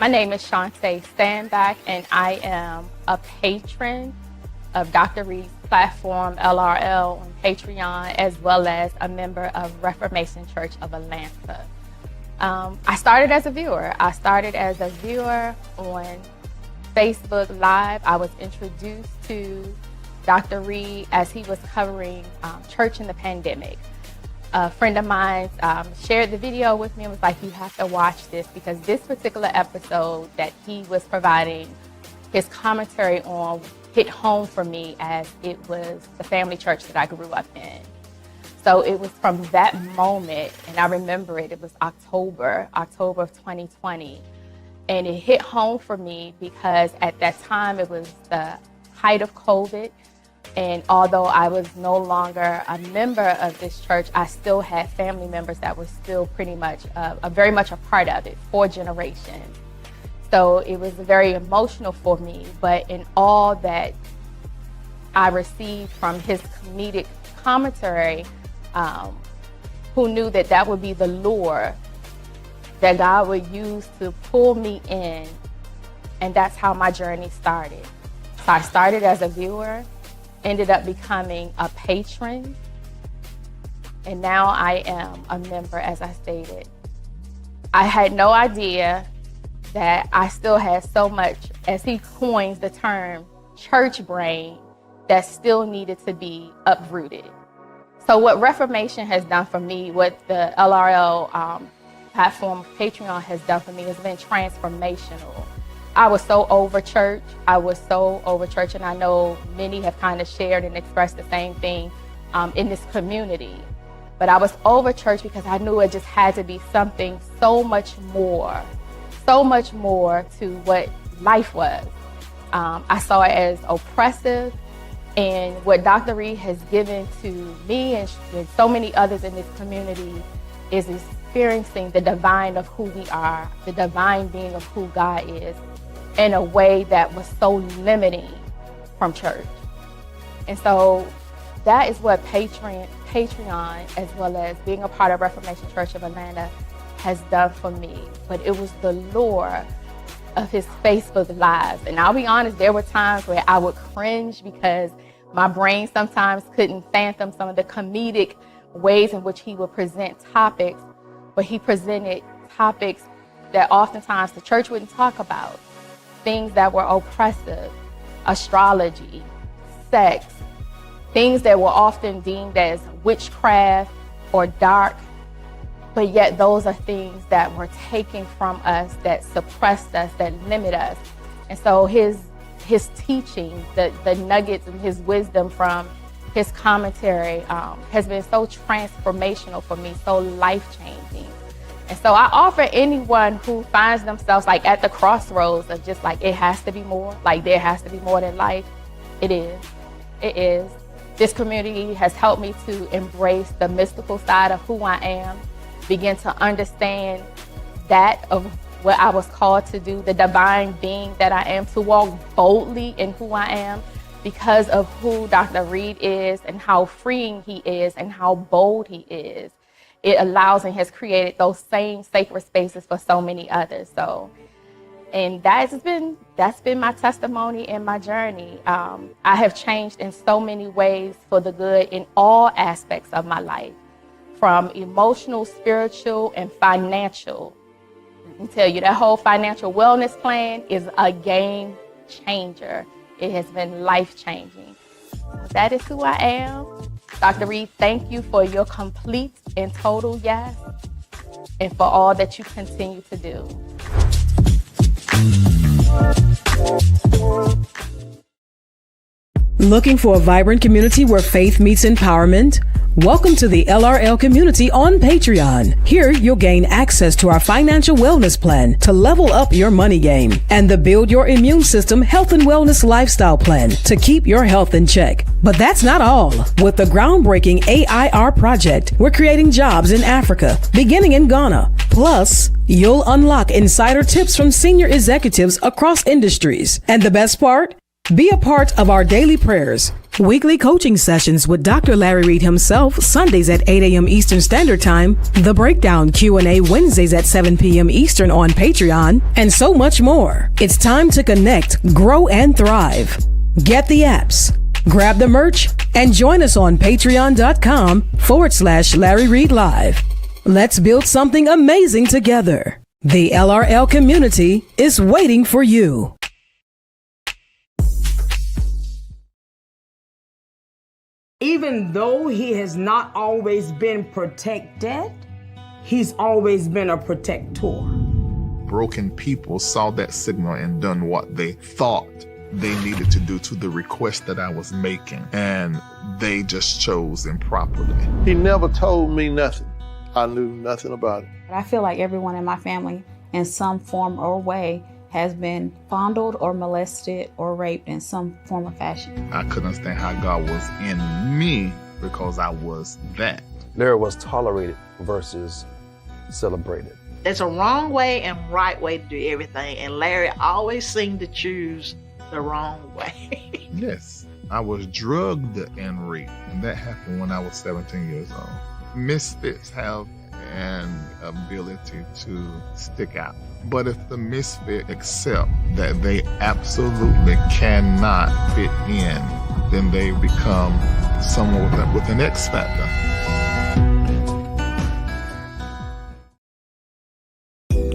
My name is Shantae Standback, and I am a patron of Dr. Reid's platform, LRL, on Patreon, as well as a member of Reformation Church of Atlanta. I started as a viewer. On Facebook Live. I was introduced to Dr. Reid as he was covering church in the pandemic. A friend of mine shared the video with me and was like, you have to watch this, because this particular episode that he was providing his commentary on hit home for me, as it was the family church that I grew up in. So it was from that moment, and I remember it was October of 2020. And it hit home for me because at that time it was the height of COVID. And although I was no longer a member of this church, I still had family members that were still pretty much, very much a part of it, 4 generations. So it was very emotional for me. But in all that I received from his comedic commentary, who knew that that would be the lure that God would use to pull me in. And that's how my journey started. So I started as a viewer, ended up becoming a patron, and now I am a member, as I stated. I had no idea that I still had so much, as he coins the term, church brain, that still needed to be uprooted. So what Reformation has done for me, what the LRL platform Patreon has done for me, has been transformational. I was so over church. And I know many have kind of shared and expressed the same thing in this community. But I was over church because I knew it just had to be something so much more to what life was. I saw it as oppressive, and what Dr. Reid has given to me and so many others in this community is experiencing the divine of who we are, the divine being of who God is, in a way that was so limiting from church. And so that is what Patreon, as well as being a part of Reformation Church of Atlanta, has done for me. But it was the lure of his Facebook Lives. And I'll be honest, there were times where I would cringe because my brain sometimes couldn't fathom some of the comedic ways in which he would present topics, but he presented topics that oftentimes the church wouldn't talk about. Things that were oppressive, astrology, sex, things that were often deemed as witchcraft or dark, but yet those are things that were taken from us, that suppressed us, that limit us. And so his teaching, the nuggets and his wisdom from his commentary has been so transformational for me, so life-changing. And so I offer anyone who finds themselves like at the crossroads of just like, it has to be more, like there has to be more than life. It is. This community has helped me to embrace the mystical side of who I am, begin to understand that of what I was called to do, the divine being that I am, to walk boldly in who I am because of who Dr. Reid is and how freeing he is and how bold he is. It allows and has created those same sacred spaces for so many others. So, and that's been my testimony and my journey. I have changed in so many ways for the good in all aspects of my life, from emotional, spiritual, and financial. I can tell you that whole financial wellness plan is a game changer. It has been life-changing. That is who I am. Dr. Reid, thank you for your complete and total yes, and for all that you continue to do. Looking for a vibrant community where faith meets empowerment? Welcome to the LRL community on Patreon. Here, you'll gain access to our financial wellness plan to level up your money game, and the Build Your Immune System Health and Wellness Lifestyle Plan to keep your health in check. But that's not all. With the groundbreaking AIR project, we're creating jobs in Africa, beginning in Ghana. Plus, you'll unlock insider tips from senior executives across industries. And the best part? Be a part of our daily prayers, Weekly coaching sessions with Dr. Larry Reid himself, Sundays at 8 a.m. Eastern Standard Time, The Breakdown Q&A Wednesdays at 7 p.m. Eastern on Patreon, and so much more. It's time to connect, grow, and thrive. Get the apps, grab the merch, and join us on patreon.com/Larry Reid Live. Let's build something amazing together. The LRL community is waiting for you. Even though he has not always been protected, he's always been a protector. Broken people saw that signal and done what they thought they needed to do to the request that I was making, and they just chose improperly. He never told me nothing. I knew nothing about it. I feel like everyone in my family, in some form or way, has been fondled or molested or raped in some form or fashion. I couldn't understand how God was in me because I was that. Larry was tolerated versus celebrated. There's a wrong way and right way to do everything, and Larry always seemed to choose the wrong way. Yes, I was drugged and raped, and that happened when I was 17 years old. Misfits have an ability to stick out. But if the misfit accept that they absolutely cannot fit in, then they become someone with an X factor.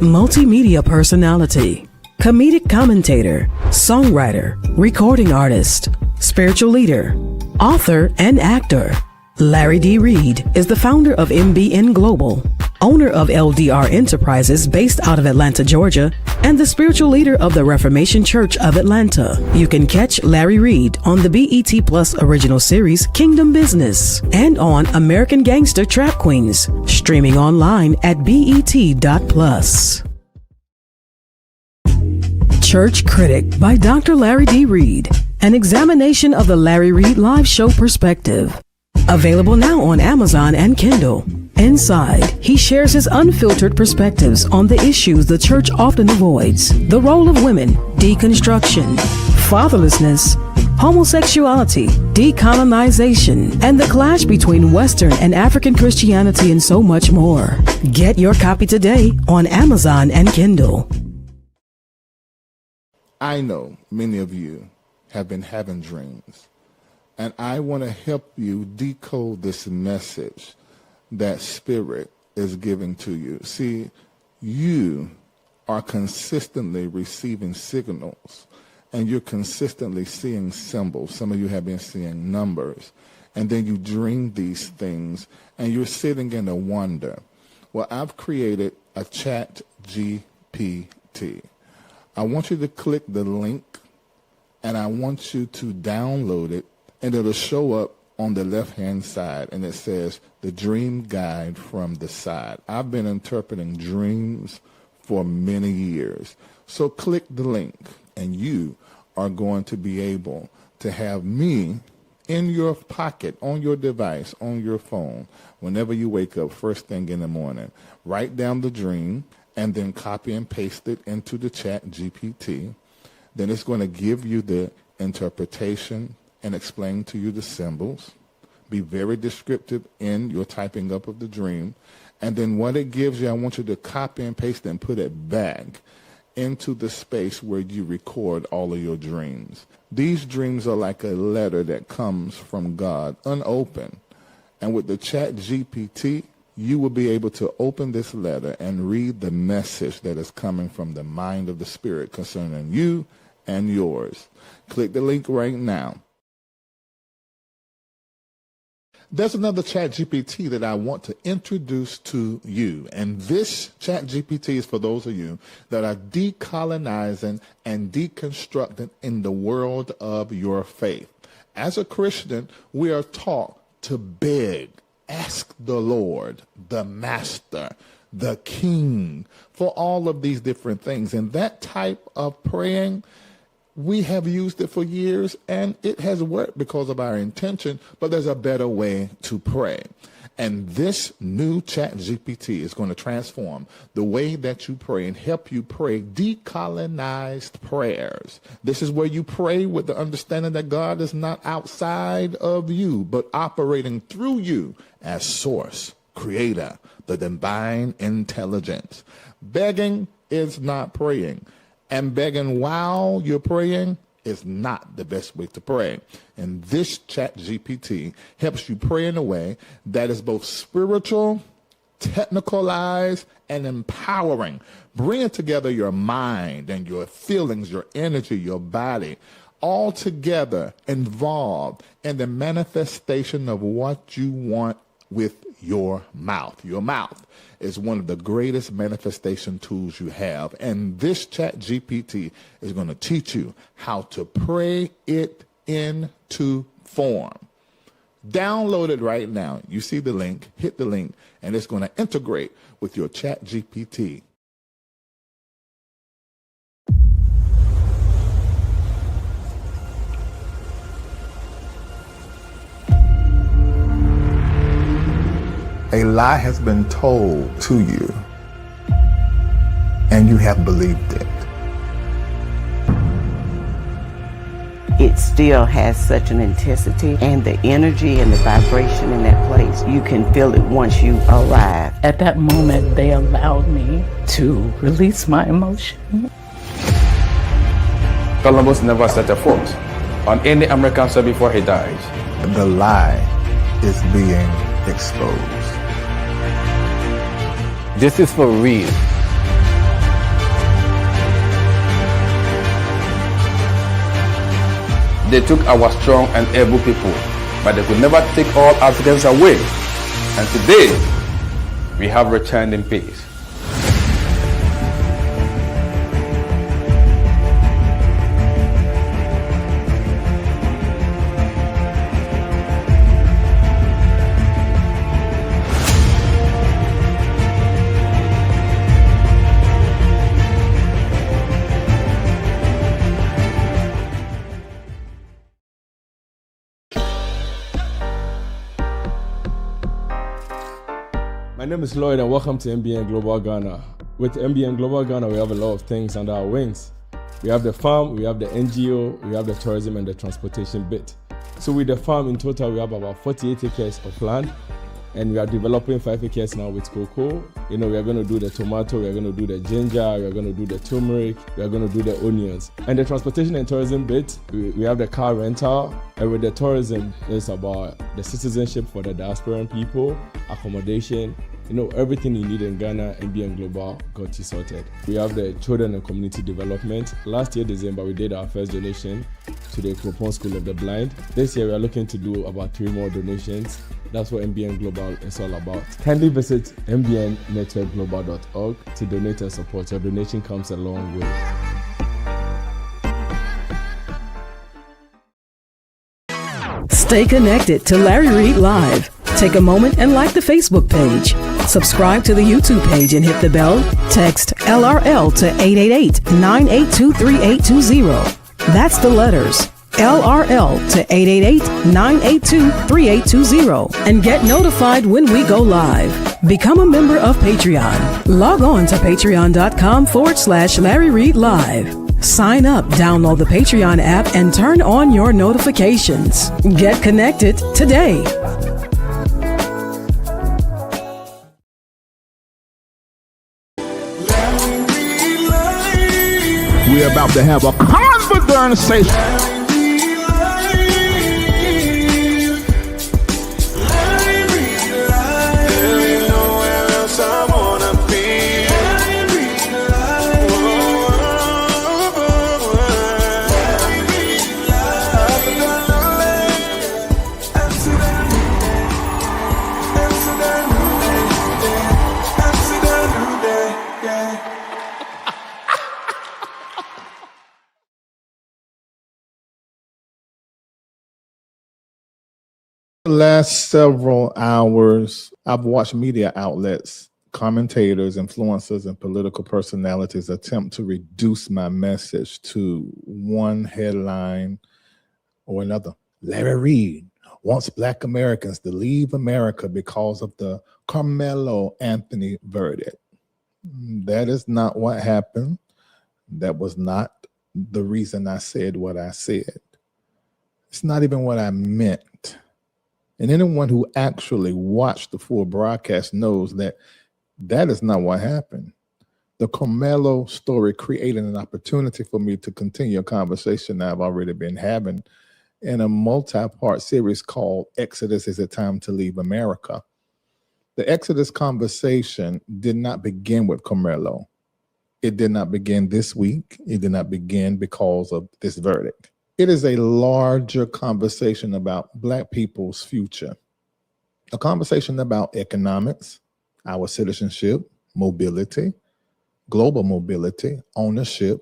Multimedia personality, comedic commentator, songwriter, recording artist, spiritual leader, author, and actor. Larry D. Reid is the founder of MBN Global, owner of LDR Enterprises based out of Atlanta, Georgia, and the spiritual leader of the Reformation Church of Atlanta. You can catch Larry Reid on the BET Plus original series Kingdom Business and on American Gangster Trap Queens, streaming online at BET.plus. Church Critic by Dr. Larry D. Reid, an examination of the Larry Reid Live Show perspective. Available now on Amazon and Kindle. Inside, he shares his unfiltered perspectives on the issues the church often avoids: the role of women, deconstruction, fatherlessness, homosexuality, decolonization, and the clash between Western and African Christianity, and so much more. Get your copy today on Amazon and Kindle. I know many of you have been having dreams, and I want to help you decode this message that Spirit is giving to you. See, you are consistently receiving signals, and you're consistently seeing symbols. Some of you have been seeing numbers, and then you dream these things, and you're sitting in a wonder. Well, I've created a chat GPT. I want you to click the link, and I want you to download it, and it'll show up on the left-hand side, and it says, the Dream Guide from the side. I've been interpreting dreams for many years. So click the link, and you are going to be able to have me in your pocket, on your device, on your phone, whenever you wake up first thing in the morning. Write down the dream, and then copy and paste it into the chat GPT. Then it's going to give you the interpretation and explain to you the symbols. Be very descriptive in your typing up of the dream. And then what it gives you, I want you to copy and paste and put it back into the space where you record all of your dreams. These dreams are like a letter that comes from God, unopened. And with the chat GPT, you will be able to open this letter and read the message that is coming from the mind of the Spirit concerning you and yours. Click the link right now. There's another chat GPT that I want to introduce to you. And this chat GPT is for those of you that are decolonizing and deconstructing in the world of your faith. As a Christian, we are taught to beg, ask the Lord, the Master, the King, for all of these different things. And that type of praying, we have used it for years, and it has worked because of our intention, but there's a better way to pray. And this new ChatGPT is going to transform the way that you pray and help you pray decolonized prayers. This is where you pray with the understanding that God is not outside of you, but operating through you as source, creator, the divine intelligence. Begging is not praying. And begging while you're praying is not the best way to pray. And this ChatGPT helps you pray in a way that is both spiritual, technicalized, and empowering, bringing together your mind and your feelings, your energy, your body, all together involved in the manifestation of what you want with your mouth. Your mouth is one of the greatest manifestation tools you have. And this ChatGPT is going to teach you how to pray it into form. Download it right now. You see the link, hit the link, and it's going to integrate with your ChatGPT. A lie has been told to you, and you have believed it. It still has such an intensity, and the energy and the vibration in that place, you can feel it once you arrive. At that moment, they allowed me to release my emotion. Columbus never set a foot on any American soil before he died. The lie is being exposed. This is for real. They took our strong and able people, but they could never take all Africans away. And today, we have returned in peace. My name is Lloyd and welcome to MBN Global Ghana. With MBN Global Ghana, we have a lot of things under our wings. We have the farm, we have the NGO, we have the tourism and the transportation bit. So with the farm in total, we have about 48 acres of land and we are developing 5 acres now with cocoa. You know, we are going to do the tomato, we are going to do the ginger, we are going to do the turmeric, we are going to do the onions. And the transportation and tourism bit, we have the car rental, and with the tourism, it's about the citizenship for the diasporan people, accommodation, you know, everything you need in Ghana, MBN Global got you sorted. We have the children and community development. Last year, December, we did our first donation to the Kropon School of the Blind. This year, we are looking to do about 3 more donations. That's what MBN Global is all about. Kindly visit mbnnetworkglobal.org to donate and support. Your donation comes a long way. Stay connected to Larry Reid Live. Take a moment and like the Facebook page. Subscribe to the YouTube page and hit the bell. Text LRL to 888-982-3820. That's the letters LRL to 888-982-3820 and get notified when we go live. Become a member of Patreon. Log on to patreon.com/Larry Reid Live. Sign up, download the Patreon app, and turn on your notifications. Get connected today. We're about to have a conversation. The last several hours, I've watched media outlets, commentators, influencers, and political personalities attempt to reduce my message to one headline or another. Larry Reid wants Black Americans to leave America because of the Karmelo Anthony verdict. That is not what happened. That was not the reason I said what I said. It's not even what I meant. And anyone who actually watched the full broadcast knows that that is not what happened. The Karmelo story created an opportunity for me to continue a conversation I've already been having in a multi-part series called Exodus, Is It Time to Leave America? The Exodus conversation did not begin with Karmelo. It did not begin this week. It did not begin because of this verdict. It is a larger conversation about Black people's future, a conversation about economics, our citizenship, mobility, global mobility, ownership,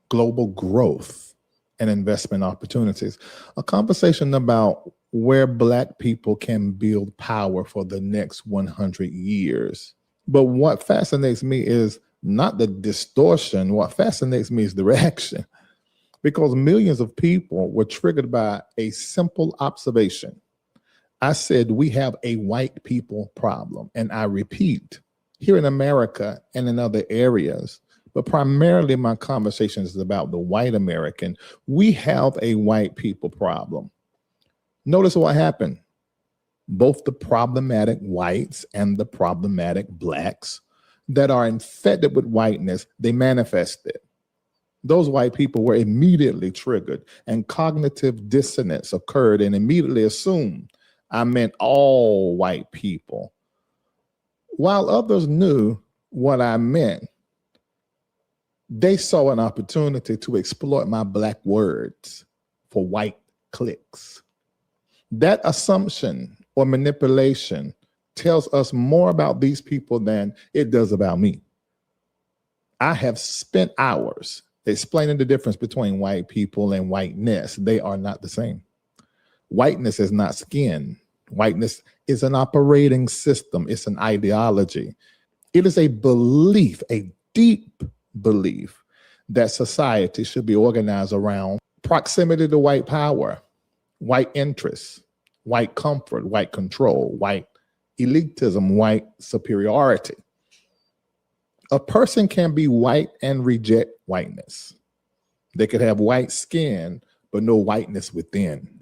global growth, and investment opportunities. A conversation about where Black people can build power for the next 100 years. But what fascinates me is not the distortion. What fascinates me is the reaction, because millions of people were triggered by a simple observation. I said, we have a white people problem. And I repeat, here in America and in other areas, but primarily my conversation is about the white American, we have a white people problem. Notice what happened. Both the problematic whites and the problematic Blacks that are infected with whiteness, they manifested. Those white people were immediately triggered, and cognitive dissonance occurred and immediately assumed I meant all white people. While others knew what I meant, they saw an opportunity to exploit my Black words for white clicks. That assumption or manipulation tells us more about these people than it does about me. I have spent hours explaining the difference between white people and whiteness. They are not the same. Whiteness is not skin. Whiteness is an operating system. It's an ideology. It is a belief, a deep belief that society should be organized around proximity to white power, white interests, white comfort, white control, white elitism, white superiority. A person can be white and reject whiteness. They could have white skin, but no whiteness within.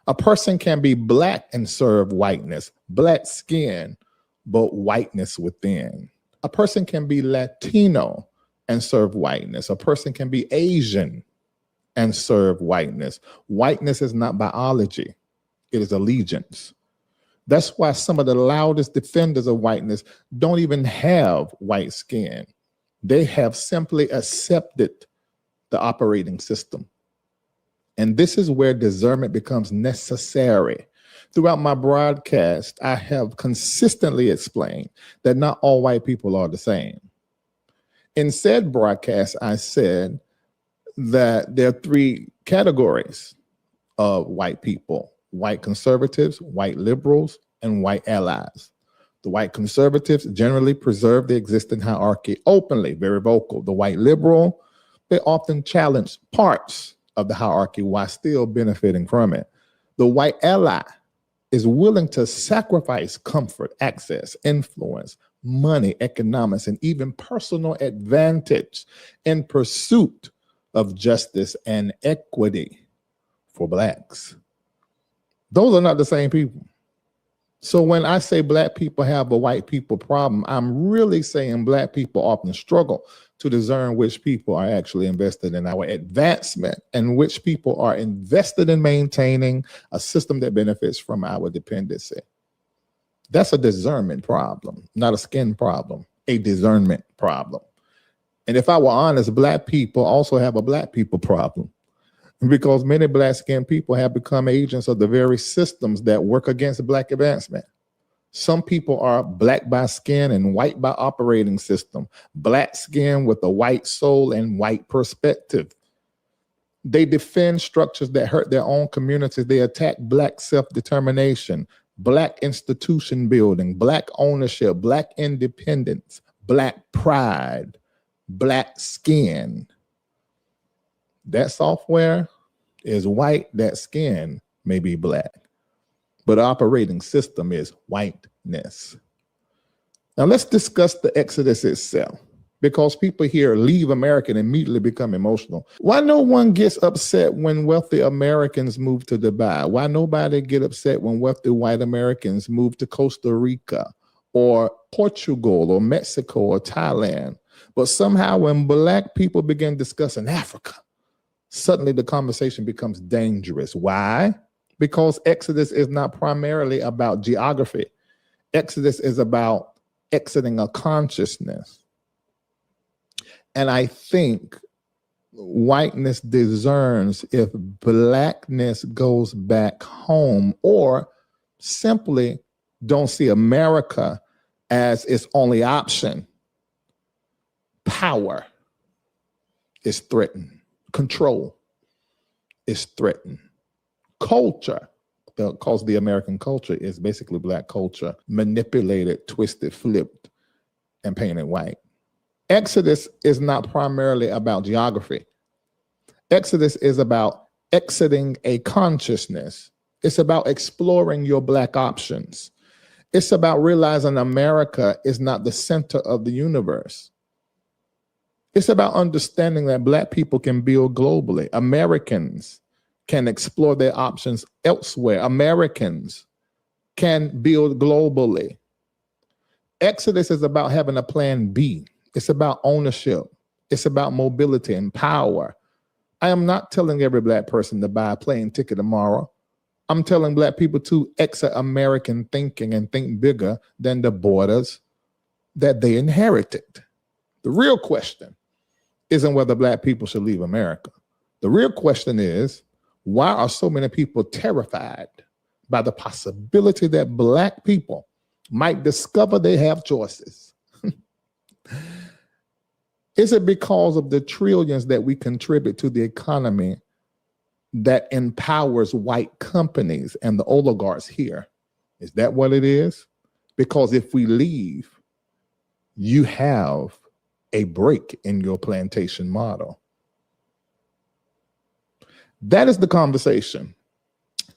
A person can be Black and serve whiteness, Black skin, but whiteness within. A person can be Latino and serve whiteness. A person can be Asian and serve whiteness. Whiteness is not biology. It is allegiance. That's why some of the loudest defenders of whiteness don't even have white skin. They have simply accepted the operating system. And this is where discernment becomes necessary. Throughout my broadcast, I have consistently explained that not all white people are the same. In said broadcast, I said that there are three categories of white people: white conservatives, white liberals, and white allies. The white conservatives generally preserve the existing hierarchy openly, very vocal. The white liberal, they often challenge parts of the hierarchy while still benefiting from it. The white ally is willing to sacrifice comfort, access, influence, money, economics, and even personal advantage in pursuit of justice and equity for Blacks. Those are not the same people. So when I say Black people have a white people problem, I'm really saying Black people often struggle to discern which people are actually invested in our advancement and which people are invested in maintaining a system that benefits from our dependency. That's a discernment problem, not a skin problem, a discernment problem. And if I were honest, Black people also have a Black people problem, because many Black skinned people have become agents of the very systems that work against Black advancement. Some people are Black by skin and white by operating system, Black skin with a white soul and white perspective. They defend structures that hurt their own communities. They attack Black self-determination, Black institution building, Black ownership, Black independence, Black pride, Black skin. That software is white, that skin may be black, but the operating system is whiteness. Now let's discuss the Exodus itself, because people here leave America and immediately become emotional. Why no one gets upset when wealthy Americans move to Dubai? Why nobody get upset when wealthy white Americans move to Costa Rica or Portugal or Mexico or Thailand? But somehow when black people begin discussing Africa, suddenly the conversation becomes dangerous. Why? Because Exodus is not primarily about geography. Exodus is about exiting a consciousness. And I think whiteness discerns if blackness goes back home, or simply don't see America as its only option. Power is threatened. Control is threatened. Culture, because the American culture is basically black culture, manipulated, twisted, flipped, and painted white. Exodus is not primarily about geography. Exodus is about exiting a consciousness. It's about exploring your black options. It's about realizing America is not the center of the universe. It's about understanding that black people can build globally. Americans can explore their options elsewhere. Americans can build globally. Exodus is about having a plan B. It's about ownership. It's about mobility and power. I am not telling every black person to buy a plane ticket tomorrow. I'm telling black people to exit American thinking and think bigger than the borders that they inherited. The real question isn't whether black people should leave America. The real question is, why are so many people terrified by the possibility that black people might discover they have choices? Is it because of the trillions that we contribute to the economy that empowers white companies and the oligarchs here? Is that what it is? Because if we leave, you have a break in your plantation model. That is the conversation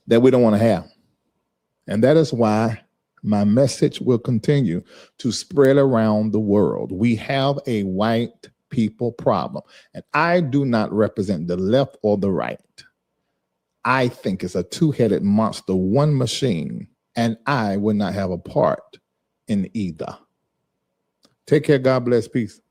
that we don't want to have. And that is why my message will continue to spread around the world. We have a white people problem. And I do not represent the left or the right. I think it's a two-headed monster, one machine, and I will not have a part in either. Take care. God bless. Peace.